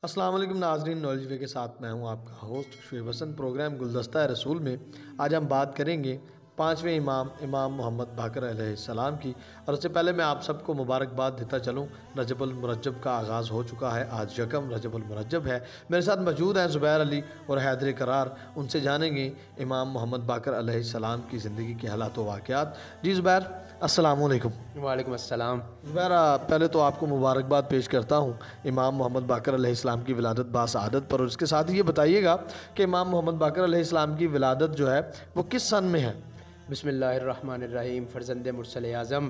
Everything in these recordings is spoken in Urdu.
السلام علیکم ناظرین، نالج وے کے ساتھ میں ہوں آپ کا ہوسٹ شعیب حسن۔ پروگرام گلدستہ رسول میں آج ہم بات کریں گے پانچویں امام محمد باقر علیہ السلام کی، اور اس سے پہلے میں آپ سب کو مبارکباد دیتا چلوں۔ رجب المرجب کا آغاز ہو چکا ہے، آج یکم رجب المرجب ہے۔ میرے ساتھ موجود ہیں زبیر علی اور حیدر قرار، ان سے جانیں گے امام محمد باقر علیہ السلام کی زندگی کے حالات و واقعات۔ جی زبیر، السلام علیکم۔ وعلیکم السلام۔ زبیر، پہلے تو آپ کو مبارکباد پیش کرتا ہوں امام محمد باقر علیہ السلام کی ولادت باسعادت پر، اور اس کے ساتھ یہ بتائیے گا کہ امام محمد باقر علیہ السلام کی ولادت جو ہے وہ کس سن میں ہے؟ بسم اللہ الرحمن الرحیم۔ فرزند مرسل اعظم،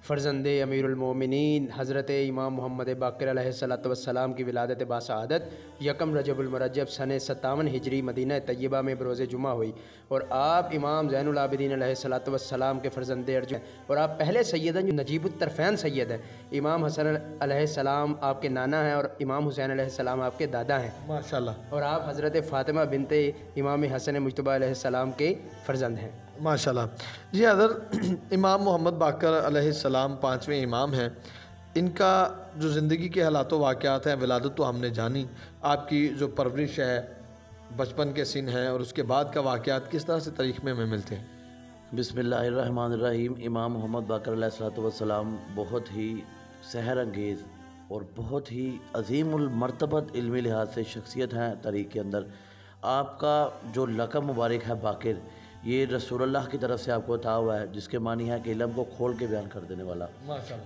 فرزند امیر المومنین حضرت امام محمد باقر علیہ السلام کی ولادت باسعادت یکم رجب المرجب سن 57 ہجری مدینہ طیبہ میں بروز جمعہ ہوئی، اور آپ امام زین العابدین علیہ السلام کے فرزند ارج ہیں، اور آپ پہلے سید ہیں جو نجیب الطرفین سید ہیں۔ امام حسن علیہ السلام آپ کے نانا ہیں اور امام حسین علیہ السلام آپ کے دادا ہیں، ماشاءاللہ، اور آپ حضرت فاطمہ بنت امام حسن مجتبیٰ علیہ السلام کے فرزند ہیں۔ ماشاءاللہ۔ جی حضرت، امام محمد باقر علیہ السلام پانچویں امام ہیں، ان کا جو زندگی کے حالات و واقعات ہیں، ولادت تو ہم نے جانی، آپ کی جو پرورش ہے، بچپن کے سن ہیں، اور اس کے بعد کا واقعات کس طرح سے تاریخ میں ہمیں ملتے ہیں؟ بسم اللہ الرحمن الرحیم۔ امام محمد باقر علیہ السلام بہت ہی سحر انگیز اور بہت ہی عظیم المرتبت علمی لحاظ سے شخصیت ہیں تاریخ کے اندر۔ آپ کا جو لقب مبارک ہے باقر، یہ رسول اللہ کی طرف سے آپ کو عطا ہوا ہے، جس کے معنی ہے کہ علم کو کھول کے بیان کر دینے والا،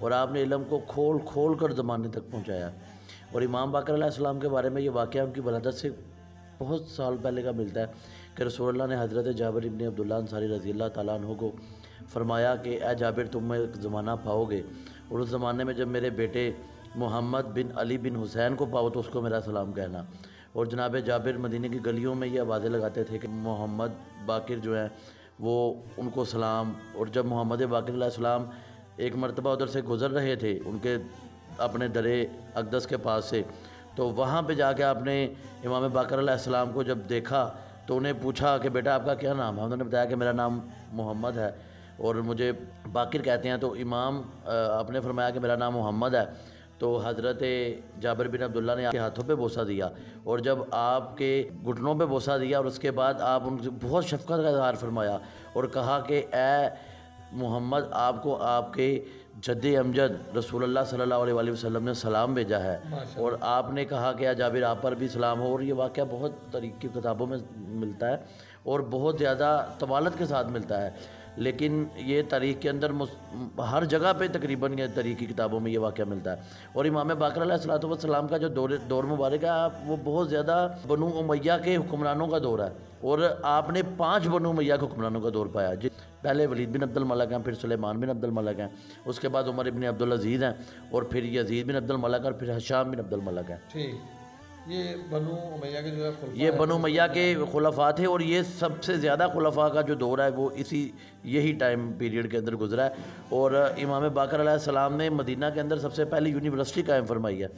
اور آپ نے علم کو کھول کر زمانے تک پہنچایا۔ اور امام باقر علیہ السلام کے بارے میں یہ واقعہ ان کی ولادت سے بہت سال پہلے کا ملتا ہے کہ رسول اللہ نے حضرت جابر ابن عبداللہ انصاری رضی اللہ تعالیٰ عنہ کو فرمایا کہ اے جابر، تم میں ایک زمانہ پاؤ گے، اور اس زمانے میں جب میرے بیٹے محمد بن علی بن حسین کو پاؤ تو اس کو میرا سلام کہنا۔ اور جناب جابر مدینہ کی گلیوں میں یہ آوازیں لگاتے تھے کہ محمد باقر جو ہیں وہ ان کو سلام۔ اور جب محمد باقر علیہ السلام ایک مرتبہ ادھر سے گزر رہے تھے ان کے اپنے در اقدس کے پاس سے، تو وہاں پہ جا کے آپ نے امام باقر علیہ السلام کو جب دیکھا تو انہیں پوچھا کہ بیٹا آپ کا کیا نام ہے؟ انہوں نے بتایا کہ میرا نام محمد ہے اور مجھے باقر کہتے ہیں۔ تو امام آپ نے فرمایا کہ میرا نام محمد ہے، تو حضرت جابر بن عبداللہ نے آپ کے ہاتھوں پہ بوسہ دیا، اور جب آپ کے گھٹنوں پہ بوسہ دیا اور اس کے بعد آپ ان سے بہت شفقت کا اظہار فرمایا اور کہا کہ اے محمد، آپ کو آپ کے جد امجد رسول اللہ صلی اللہ علیہ وآلہ وسلم نے سلام بھیجا ہے، اور آپ نے کہا کہ اے جابر، آپ پر بھی سلام ہو۔ اور یہ واقعہ بہت تاریخ کی کتابوں میں ملتا ہے اور بہت زیادہ طوالت کے ساتھ ملتا ہے، لیکن یہ تاریخ کے اندر ہر جگہ پہ تقریباً یہ تاریخ کی کتابوں میں یہ واقعہ ملتا ہے۔ اور امام باقر علیہ السلام کا جو دور مبارک ہے، وہ بہت زیادہ بنو امیہ کے حکمرانوں کا دور ہے، اور آپ نے 5 بنو امیہ کے حکمرانوں کا دور پایا۔ پہلے ولید بن عبد الملک ہیں، پھر سلیمان بن عبد الملک ہیں، اس کے بعد عمر بن عبد العزیز ہیں، اور پھر یزید بن عبد الملک، اور پھر ہشام بن عبد الملک ہیں۔ یہ بنو امیہ کے جو ہے یہ بنو امیہ کے خلفاء تھے، اور یہ سب سے زیادہ خلفاء کا جو دور ہے وہ یہی ٹائم پیریڈ کے اندر گزرا ہے۔ اور امام باقر علیہ السلام نے مدینہ کے اندر سب سے پہلی یونیورسٹی قائم فرمائی ہے،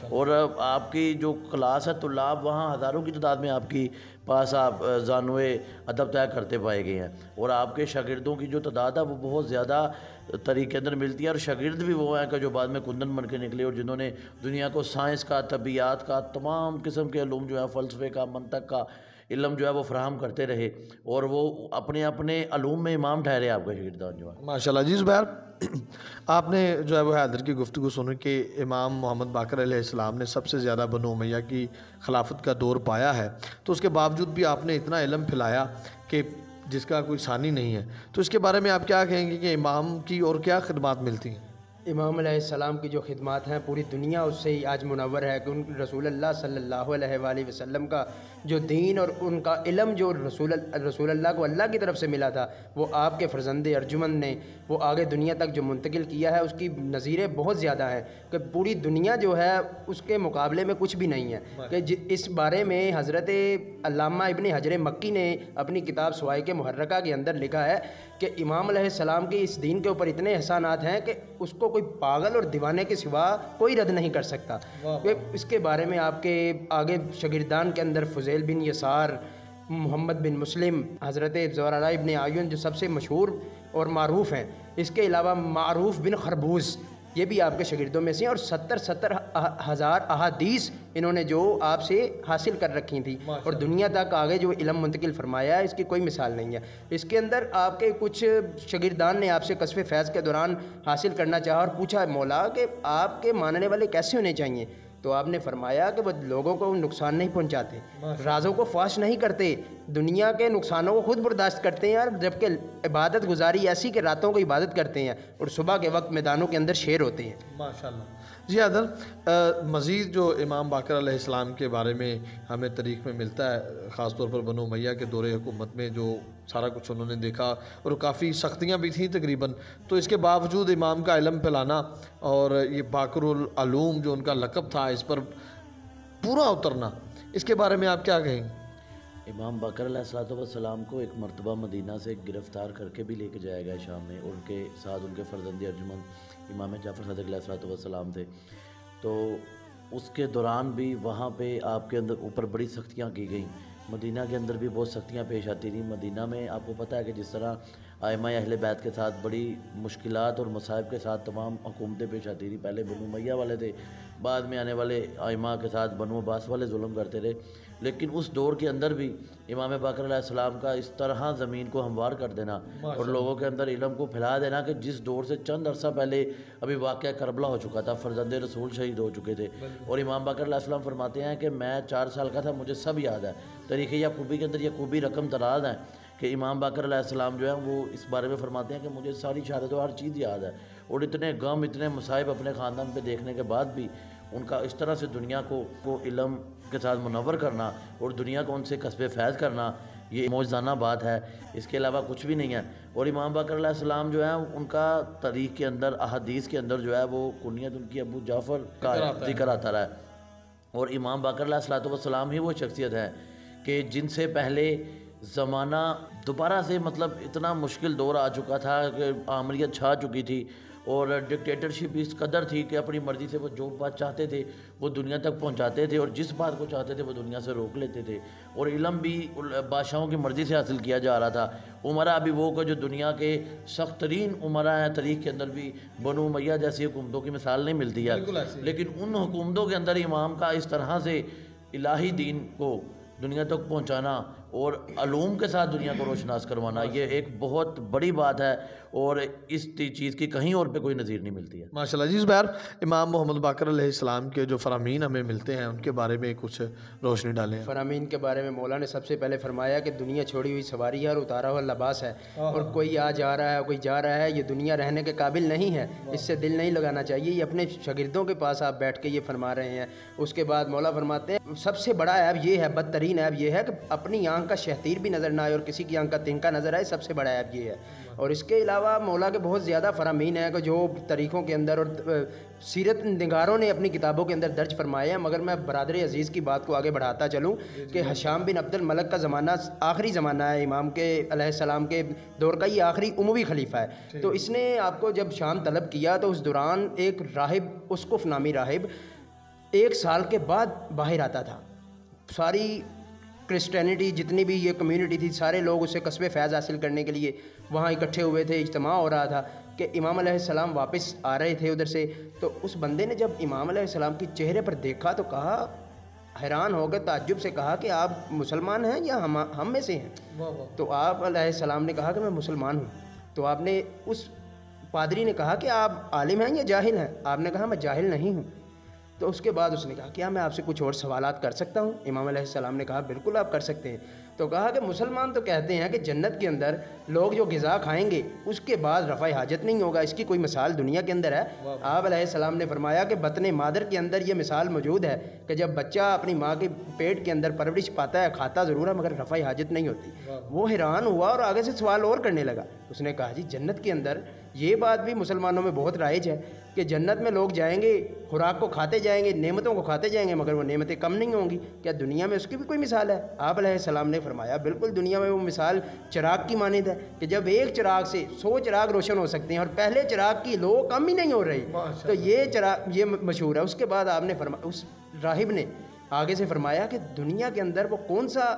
اور آپ کی جو کلاس ہے طلاب وہاں ہزاروں کی تعداد میں آپ کی پاس آپ زانوے ادب طے کرتے پائے گئے ہیں، اور آپ کے شاگردوں کی جو تعداد ہے وہ بہت زیادہ طریق کے اندر ملتی ہے، اور شاگرد بھی وہ ہیں کہ جو بعد میں کندن بن کے نکلے اور جنہوں نے دنیا کو سائنس کا، طبیعیات کا، تمام قسم کے علوم جو ہے، فلسفے کا، منطق کا علم جو ہے وہ فراہم کرتے رہے، اور وہ اپنے اپنے علوم میں امام ٹھہرے آپ کے شاگردان جو ہے۔ ماشاءاللہ۔ جی زبیر، آپ نے جو ہے وہ حیدر کی گفتگو سنی کہ امام محمد باقر علیہ السلام نے سب سے زیادہ بنو امیہ کی خلافت کا دور پایا ہے، تو اس کے باوجود بھی آپ نے اتنا علم پھیلایا کہ جس کا کوئی ثانی نہیں ہے، تو اس کے بارے میں آپ کیا کہیں گے کہ امام کی اور کیا خدمات ملتی ہیں؟ امام علیہ السلام کی جو خدمات ہیں پوری دنیا اس سے ہی آج منور ہے کہ ان رسول اللہ صلی اللہ علیہ وآلہ وسلم کا جو دین اور ان کا علم جو رسول اللہ کو اللہ کی طرف سے ملا تھا، وہ آپ کے فرزند ارجمند نے وہ آگے دنیا تک جو منتقل کیا ہے، اس کی نظیریں بہت زیادہ ہیں کہ پوری دنیا جو ہے اس کے مقابلے میں کچھ بھی نہیں ہے۔ کہ اس بارے میں حضرت علامہ ابن حجر مکی نے اپنی کتاب سوائق محرکہ کے اندر لکھا ہے کہ امام علیہ السلام کی اس دین کے اوپر اتنے احسانات ہیں کہ اس کو کوئی پاگل اور دیوانے کے سوا کوئی رد نہیں کر سکتا۔ اس کے بارے میں آپ کے آگے شاگردان کے اندر فضیل بن یسار، محمد بن مسلم، حضرت زرارہ ابن اعین جو سب سے مشہور اور معروف ہیں، اس کے علاوہ معروف بن خربوز یہ بھی آپ کے شاگردوں میں سے ہیں، اور 70 ہزار احادیث انہوں نے جو آپ سے حاصل کر رکھی تھیں اور دنیا تک آگے جو علم منتقل فرمایا ہے، اس کی کوئی مثال نہیں ہے۔ اس کے اندر آپ کے کچھ شاگردان نے آپ سے کشف فیض کے دوران حاصل کرنا چاہا اور پوچھا مولا کہ آپ کے ماننے والے کیسے ہونے چاہیے، تو آپ نے فرمایا کہ وہ لوگوں کو نقصان نہیں پہنچاتے، رازوں کو فاش نہیں کرتے، دنیا کے نقصانوں کو خود برداشت کرتے ہیں، اور جبکہ عبادت گزاری ایسی کہ راتوں کو عبادت کرتے ہیں اور صبح کے وقت میدانوں کے اندر شیر ہوتے ہیں۔ ماشاءاللہ۔ جی عادل، مزید جو امام باقر علیہ السلام کے بارے میں ہمیں تاریخ میں ملتا ہے، خاص طور پر بنو امیہ کے دور حکومت میں جو سارا کچھ انہوں نے دیکھا اور کافی سختیاں بھی تھیں تقریباً، تو اس کے باوجود امام کا علم پھیلانا اور یہ باقر العلوم جو ان کا لقب تھا اس پر پورا اترنا، اس کے بارے میں آپ کیا کہیں گے؟ امام باقر علیہ السلام کو ایک مرتبہ مدینہ سے گرفتار کر کے بھی لے کے جایا گیا شام میں، اور ان کے ساتھ ان کے فرزند ارجمند امام جعفر صادق علیہ السلام تھے۔ تو اس کے دوران بھی وہاں پہ آپ کے اندر اوپر بڑی سختیاں کی گئیں، مدینہ کے اندر بھی بہت سختیاں پیش آتی رہیں۔ مدینہ میں آپ کو پتہ ہے کہ جس طرح ائمہ اہل بیت کے ساتھ بڑی مشکلات اور مصائب کے ساتھ تمام حکومتیں پیش آتی رہیں، پہلے بنو امیہ والے تھے، بعد میں آنے والے ائمہ کے ساتھ بنو عباس والے ظلم کرتے رہے، لیکن اس دور کے اندر بھی امام باقر علیہ السلام کا اس طرح زمین کو ہموار کر دینا اور لوگوں کے اندر علم کو پھیلا دینا کہ جس دور سے چند عرصہ پہلے ابھی واقعہ کربلا ہو چکا تھا، فرزند رسول شہید ہو چکے تھے، اور امام باقر علیہ السلام فرماتے ہیں کہ میں 4 سال کا تھا، مجھے سب یاد ہے۔ تاریخ یعقوبی کے اندر یعقوبی رقم دراز ہیں کہ امام باقر علیہ السلام جو ہے وہ اس بارے میں فرماتے ہیں کہ مجھے ساری شہادت و ہر چیز یاد ہے، اور اتنے غم اتنے مصائب اپنے خاندان پہ دیکھنے کے بعد بھی ان کا اس طرح سے دنیا کو علم کے ساتھ منور کرنا اور دنیا کو ان سے کسب فیض کرنا، یہ معجزانہ بات ہے، اس کے علاوہ کچھ بھی نہیں ہے۔ اور امام باقر علیہ السلام جو ہے ان کا تاریخ کے اندر احادیث کے اندر جو ہے وہ کنیت ان کی ابو جعفر کا ذکر آتا رہا ہے، اور امام باقر علیہ السلام ہی وہ شخصیت ہے کہ جن سے پہلے زمانہ دوبارہ سے مطلب اتنا مشکل دور آ چکا تھا کہ آمریت چھا چکی تھی اور ڈکٹیٹرشپ اس قدر تھی کہ اپنی مرضی سے وہ جو بات چاہتے تھے وہ دنیا تک پہنچاتے تھے، اور جس بات کو چاہتے تھے وہ دنیا سے روک لیتے تھے، اور علم بھی بادشاہوں کی مرضی سے حاصل کیا جا رہا تھا۔ عمرہ بھی وہ کہ جو دنیا کے سخت ترین عمرہ ہیں، تاریخ کے اندر بھی بنو امیہ جیسی حکومتوں کی مثال نہیں ملتی ہے، لیکن ان حکومتوں کے اندر امام کا اس طرح سے الہی دین کو دنیا تک پہنچانا اور علوم کے ساتھ دنیا کو روشناس کروانا، یہ ایک بہت بڑی بات ہے، اور اس چیز کی کہیں اور پہ کوئی نظیر نہیں ملتی ہے۔ ماشاءاللہ۔ جی زبیر، امام محمد باقر علیہ السلام کے جو فرامین ہمیں ملتے ہیں ان کے بارے میں کچھ روشنی ڈالیں۔ فرامین کے بارے میں مولا نے سب سے پہلے فرمایا کہ دنیا چھوڑی ہوئی سواری ہے اور اتارا ہوا لباس ہے، اور کوئی آ جا رہا ہے کوئی جا رہا ہے، یہ دنیا رہنے کے قابل نہیں ہے، اس سے دل نہیں لگانا چاہیے۔ یہ اپنے شاگردوں کے پاس آپ بیٹھ کے یہ فرما رہے ہیں۔ اس کے بعد مولا فرماتے ہیں سب سے بڑا عیب یہ ہے، بدترین عیب یہ ہے کہ اپنی آنکھ کا شہتیر بھی نظر نہ آئے اور کسی کی آنکھ کا تنکا نظر آئے، سب سے بڑا عیب یہ ہے۔ اور اس کے علاوہ مولا کے بہت زیادہ فرامین ہیں کہ جو تاریخوں کے اندر اور سیرت نگاروں نے اپنی کتابوں کے اندر درج فرمائے ہیں، مگر میں برادر عزیز کی بات کو آگے بڑھاتا چلوں کہ ہشام بن عبد الملک کا زمانہ آخری زمانہ ہے، امام کے علیہ السلام کے دور کا یہ آخری اموی خلیفہ ہے۔ تو اس نے آپ کو جب شام طلب کیا تو اس دوران ایک راہب، اسقف نامی راہب 1 سال کے بعد باہر آتا تھا، ساری کرسچینٹی جتنی بھی یہ کمیونٹی تھی سارے لوگ اسے قصب فیض حاصل کرنے کے لیے وہاں اکٹھے ہوئے تھے، اجتماع ہو رہا تھا کہ امام علیہ السلام واپس آ رہے تھے ادھر سے۔ تو اس بندے نے جب امام علیہ السلام کی چہرے پر دیکھا تو کہا، حیران ہو گئے، تعجب سے کہا کہ آپ مسلمان ہیں یا ہم میں سے ہیں؟ تو آپ علیہ السلام نے کہا کہ میں مسلمان ہوں۔ تو آپ نے اس پادری نے کہا کہ آپ عالم ہیں یا جاہل ہیں؟ آپ نے کہا میں جاہل نہیں ہوں۔ تو اس کے بعد اس نے کہا کیا میں آپ سے کچھ اور سوالات کر سکتا ہوں؟ امام علیہ السلام نے کہا بالکل آپ کر سکتے ہیں۔ تو کہا کہ مسلمان تو کہتے ہیں کہ جنت کے اندر لوگ جو غذا کھائیں گے اس کے بعد رفع حاجت نہیں ہوگا، اس کی کوئی مثال دنیا کے اندر ہے؟ آپ علیہ السلام نے فرمایا کہ بطن مادر کے اندر یہ مثال موجود ہے کہ جب بچہ اپنی ماں کے پیٹ کے اندر پرورش پاتا ہے، کھاتا ضرور ہے مگر رفع حاجت نہیں ہوتی۔ وہ حیران ہوا اور آگے سے سوال اور کرنے لگا۔ اس نے کہا جی جنت کے اندر یہ بات بھی مسلمانوں میں بہت رائج ہے کہ جنت میں لوگ جائیں گے، خوراک کو کھاتے جائیں گے، نعمتوں کو کھاتے جائیں گے، مگر وہ نعمتیں کم نہیں ہوں گی، کیا دنیا میں اس کی بھی کوئی مثال ہے؟ آپ علیہ السلام نے فرمایا بالکل، دنیا میں وہ مثال چراغ کی مانند ہے کہ جب ایک چراغ سے 100 چراغ روشن ہو سکتے ہیں اور پہلے چراغ کی لو کم ہی نہیں ہو رہی، تو یہ چراغ یہ مشہور ہے۔ اس کے بعد آپ نے فرمایا، اس راہب نے آگے سے فرمایا کہ دنیا کے اندر وہ کون سا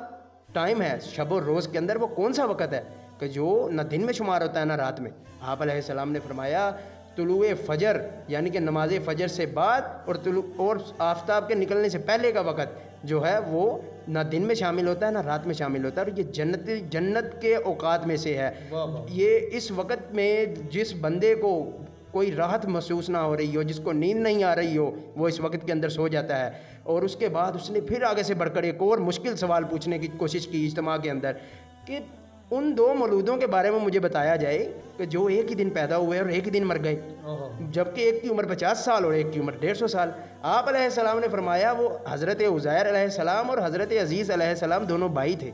ٹائم ہے، شب و روز کے اندر وہ کون سا وقت ہے کہ جو نہ دن میں شمار ہوتا ہے نہ رات میں؟ آپ علیہ السلام نے فرمایا طلوع فجر یعنی کہ نماز فجر سے بعد اور آفتاب کے نکلنے سے پہلے کا وقت جو ہے وہ نہ دن میں شامل ہوتا ہے نہ رات میں شامل ہوتا ہے، اور یہ جنت کے اوقات میں سے ہے۔ یہ اس وقت میں جس بندے کو کوئی راحت محسوس نہ ہو رہی ہو، جس کو نیند نہیں آ رہی ہو، وہ اس وقت کے اندر سو جاتا ہے، اور اس کے بعد اس نے پھر آگے سے بڑھ کر ایک اور مشکل سوال پوچھنے کی کوشش کی اجتماع کے اندر کہ ان دو مولودوں کے بارے میں مجھے بتایا جائے کہ جو ایک ہی دن پیدا ہوئے اور ایک ہی دن مر گئے، جبکہ ایک کی عمر 50 سال اور ایک کی عمر 150 سال۔ آپ علیہ السلام نے فرمایا وہ حضرت عزیر علیہ السلام اور حضرت عزیز علیہ السلام دونوں بھائی تھے۔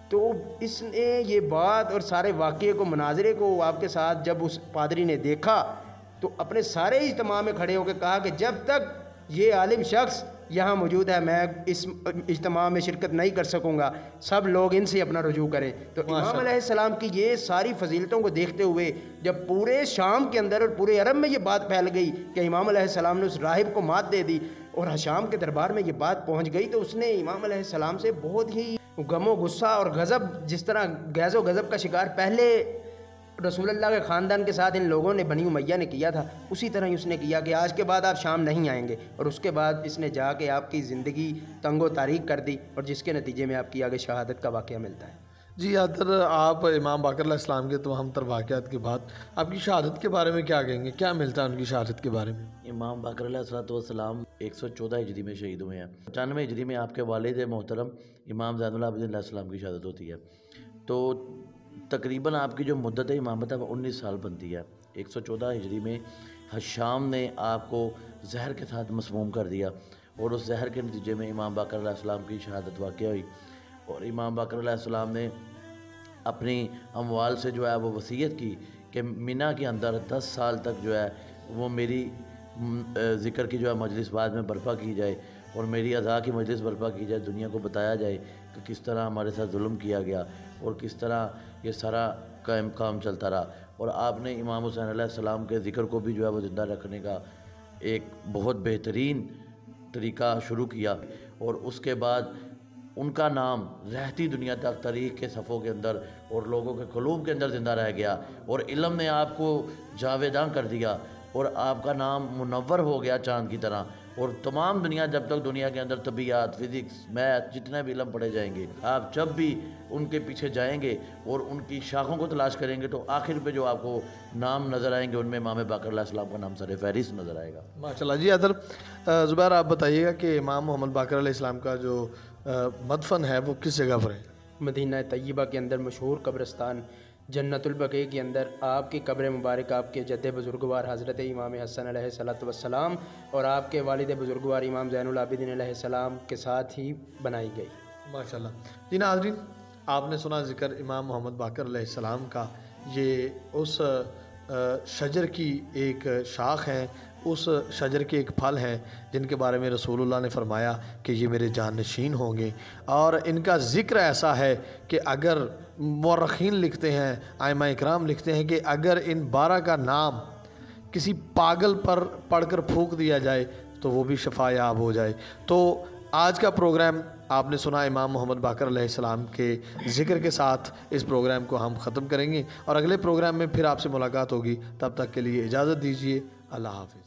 تو اس نے یہ بات اور سارے واقعے کو، مناظرے کو آپ کے ساتھ جب اس پادری نے دیکھا تو اپنے سارے اجتماع میں کھڑے ہو کے کہا کہ جب تک یہ عالم شخص یہاں موجود ہے میں اس اجتماع میں شرکت نہیں کر سکوں گا، سب لوگ ان سے اپنا رجوع کریں۔ تو امام علیہ السلام کی یہ ساری فضیلتوں کو دیکھتے ہوئے جب پورے شام کے اندر اور پورے عرب میں یہ بات پھیل گئی کہ امام علیہ السلام نے اس راہب کو مات دے دی اور شام کے دربار میں یہ بات پہنچ گئی، تو اس نے امام علیہ السلام سے بہت ہی غم و غصہ اور غضب، جس طرح غیظ و غضب کا شکار پہلے رسول اللہ کے خاندان کے ساتھ ان لوگوں نے بنی امیہ نے کیا تھا، اسی طرح ہی اس نے کیا کہ آج کے بعد آپ شام نہیں آئیں گے، اور اس کے بعد اس نے جا کے آپ کی زندگی تنگ و تاریک کر دی، اور جس کے نتیجے میں آپ کی آگے شہادت کا واقعہ ملتا ہے۔ جی ادر آپ امام باقر علیہ السلام کے تمام تر واقعات کے بعد آپ کی شہادت کے بارے میں کیا کہیں گے؟ کیا ملتا ہے ان کی شہادت کے بارے میں؟ امام باقر علیہ السلام 114 ہجری میں شہید ہوئے ہیں۔ 95 ہجری میں آپ کے والد محترم امام زین العابدین علیہ السلام کی شہادت ہوتی ہے، تو تقریباً آپ کی جو مدت امامت ہے وہ 19 سال بنتی ہے۔ 114 ہجری میں حشام نے آپ کو زہر کے ساتھ مسموم کر دیا، اور اس زہر کے نتیجے میں امام باقر علیہ السلام کی شہادت واقع ہوئی، اور امام باقر علیہ السلام نے اپنی اموال سے جو ہے وہ وصیت کی کہ مینا کے اندر 10 سال تک جو ہے وہ میری ذکر کی جو ہے مجلس بعد میں برپا کی جائے، اور میری اذا کی مجلس برپا کی جائے، دنیا کو بتایا جائے کہ کس طرح ہمارے ساتھ ظلم کیا گیا اور کس طرح یہ سارا کام چلتا رہا۔ اور آپ نے امام حسین علیہ السلام کے ذکر کو بھی جو ہے وہ زندہ رکھنے کا ایک بہت بہترین طریقہ شروع کیا، اور اس کے بعد ان کا نام رہتی دنیا تک تاریخ کے صفحوں کے اندر اور لوگوں کے قلوب کے اندر زندہ رہ گیا، اور علم نے آپ کو جاویداں کر دیا، اور آپ کا نام منور ہو گیا چاند کی طرح، اور تمام دنیا جب تک دنیا کے اندر طبیعت، فزکس، میتھ جتنے بھی علم پڑھے جائیں گے، آپ جب بھی ان کے پیچھے جائیں گے اور ان کی شاخوں کو تلاش کریں گے تو آخر پہ جو آپ کو نام نظر آئیں گے ان میں امام باقر علیہ السلام کا نام سر فہرست نظر آئے گا۔ ماشاءاللہ۔ جی ادر زبیر آپ بتائیے گا کہ امام محمد باقر علیہ السلام کا جو مدفن ہے وہ کس جگہ پر ہے؟ مدینہ طیبہ کے اندر مشہور قبرستان جنت البقیع کے اندر آپ کی قبر مبارک آپ کے جد بزرگوار حضرت امام حسن علیہ السلام اور آپ کے والد بزرگوار امام زین العابدین علیہ السلام کے ساتھ ہی بنائی گئی۔ ماشاءاللہ۔ جی ناظرین، آپ نے سنا ذکر امام محمد باقر علیہ السلام کا، یہ اس شجر کی ایک شاخ ہیں، اس شجر کے ایک پھل ہیں جن کے بارے میں رسول اللہ نے فرمایا کہ یہ میرے جانشین ہوں گے، اور ان کا ذکر ایسا ہے کہ اگر مورخین لکھتے ہیں، ائمہ اکرام لکھتے ہیں کہ اگر ان 12 کا نام کسی پاگل پر پڑھ کر پھونک دیا جائے تو وہ بھی شفا یاب ہو جائے۔ تو آج کا پروگرام آپ نے سنا امام محمد باقر علیہ السلام کے ذکر کے ساتھ اس پروگرام کو ہم ختم کریں گے، اور اگلے پروگرام میں پھر آپ سے ملاقات ہوگی، تب تک کے لیے اجازت دیجیے، اللہ حافظ۔